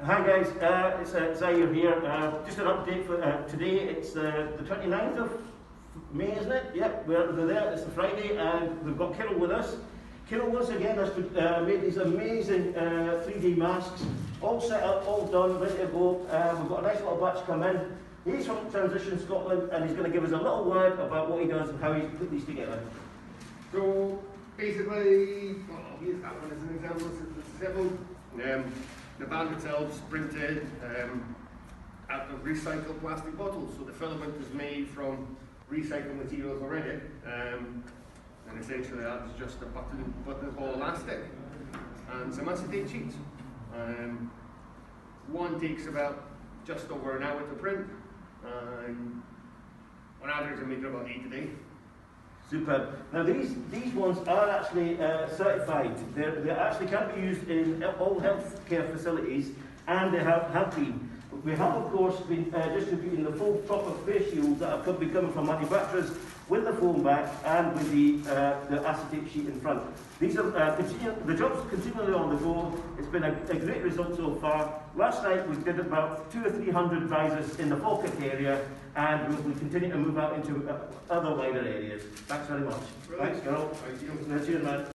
Hi guys, it's Zaire here. Just an update for today. It's the 29th of May, isn't it? Yep, we're there. It's the Friday, and we've got Kiril with us. Kiril once again has made these amazing 3D masks, all set up, all done, ready to go. We've got a nice little batch come in. He's from Transition Scotland, and he's going to give us a little word about what he does and how he's put these together. So basically, here's that one as an example. It's several. The band itself is printed out of recycled plastic bottles. So the filament is made from recycled materials already, and essentially that is just a buttonhole elastic and some acetate sheets. One takes about just over an hour to print. On average, I make about 8 a day. Superb. Now these ones are actually certified. They actually can be used in all healthcare facilities, and they have been. We have of course been distributing the full proper face shields that have been coming from manufacturers with the foam back and with the acetate sheet in front. These are the job's continually on the go. It's been a great result so far. Last night we did about 200 or 300 visors in the Falkirk area, and we continue to move out into other wider areas. Thanks very much. Brilliant. Thanks, Kiril. Thank you. Cheers, man.